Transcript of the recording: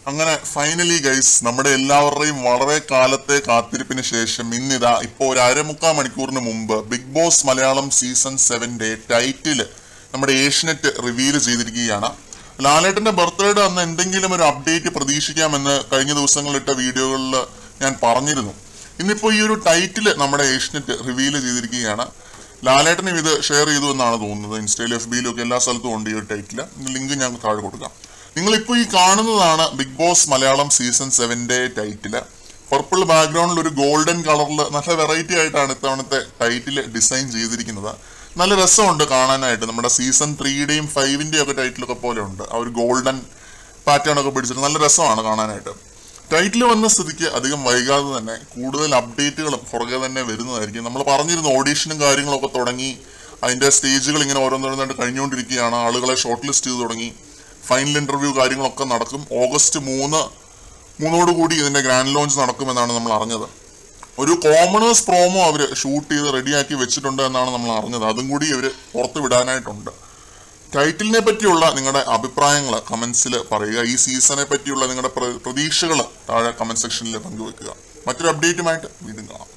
അങ്ങനെ finally guys നമ്മുടെ എല്ലാവരുടെയും വളരെ കാലത്തെ കാത്തിരിപ്പിന് ശേഷം ഇന്നിതാ ഇപ്പോൾ ഒരു അരമുക്കാൽ മണിക്കൂറിന് മുമ്പ് Big Boss Malayalam season 7 title നമ്മുടെ ഏഷ്യനെറ്റ് റിവീൽ ചെയ്തിരിക്കുകയാണ്. ലാലേട്ടന്റെ ബർത്ത്ഡേ അന്ന് എന്തെങ്കിലും ഒരു അപ്ഡേറ്റ് പ്രതീക്ഷിക്കാമെന്ന് കഴിഞ്ഞ ദിവസങ്ങളിലിട്ട വീഡിയോകളിൽ ഞാൻ പറഞ്ഞിരുന്നു. ഇന്നിപ്പോൾ ഈ ഒരു ടൈറ്റില് നമ്മുടെ ഏഷ്യനെറ്റ് റിവീൽ ചെയ്തിരിക്കുകയാണ്. ലാലേട്ടനും ഇത് ഷെയർ ചെയ്തു എന്നാണ് തോന്നുന്നത്. ഇൻസ്റ്റയിലും FBയിലും ഒക്കെ എല്ലാ സ്ഥലത്തും ഉണ്ട് ഈ ഒരു ടൈറ്റില്. ലിങ്ക് ഞാൻ താഴെ കൊടുക്കാം. നിങ്ങളിപ്പോൾ ഈ കാണുന്നതാണ് Big Boss Malayalam season 7 title. Purple ബാക്ക്ഗ്രൗണ്ടിൽ ഒരു ഗോൾഡൻ കളറിൽ നല്ല വെറൈറ്റി ആയിട്ടാണ് ഇത്തവണത്തെ ടൈറ്റിൽ ഡിസൈൻ ചെയ്തിരിക്കുന്നത്. നല്ല രസമുണ്ട് കാണാനായിട്ട്. നമ്മുടെ സീസൺ 3യുടെയും 5ന്റെയും ഒക്കെ ടൈറ്റിലൊക്കെ പോലെ ഉണ്ട്. ആ ഒരു ഗോൾഡൻ പാറ്റേൺ ഒക്കെ പിടിച്ചിട്ട് നല്ല രസമാണ് കാണാനായിട്ട്. ടൈറ്റിൽ വന്ന സ്ഥിതിക്ക് അധികം വൈകാതെ തന്നെ കൂടുതൽ അപ്ഡേറ്റുകളും പുറകെ തന്നെ വരുന്നതായിരിക്കും. നമ്മൾ പറഞ്ഞിരുന്നു ഓഡീഷനും കാര്യങ്ങളൊക്കെ തുടങ്ങി, അതിന്റെ സ്റ്റേജുകൾ ഇങ്ങനെ ഓരോന്നോരോന്നായിട്ട് കഴിഞ്ഞുകൊണ്ടിരിക്കുകയാണ്. ആളുകളെ ഷോർട്ട് ലിസ്റ്റ് ചെയ്ത് തുടങ്ങി. ഫൈനൽ ഇന്റർവ്യൂ കാര്യങ്ങളൊക്കെ നടക്കും. ഓഗസ്റ്റ് 3 ഇതിന്റെ ഗ്രാൻഡ് ലോഞ്ച് നടക്കുമെന്നാണ് നമ്മൾ അറിഞ്ഞത്. ഒരു കോമണേഴ്സ് പ്രോമോ അവർ ഷൂട്ട് ചെയ്ത് റെഡിയാക്കി വെച്ചിട്ടുണ്ട് എന്നാണ് നമ്മൾ അറിഞ്ഞത്. അതും കൂടി ഇവർ പുറത്ത് വിടാനായിട്ടുണ്ട്. ടൈറ്റിലിനെ പറ്റിയുള്ള നിങ്ങളുടെ അഭിപ്രായങ്ങൾ കമന്റ്സിൽ പറയുക. ഈ സീസണെ പറ്റിയുള്ള നിങ്ങളുടെ പ്രതീക്ഷകൾ താഴെ കമന്റ് സെക്ഷനിൽ പങ്കുവെക്കുക. മറ്റൊരു അപ്ഡേറ്റുമായിട്ട് വീണ്ടും കാണാം.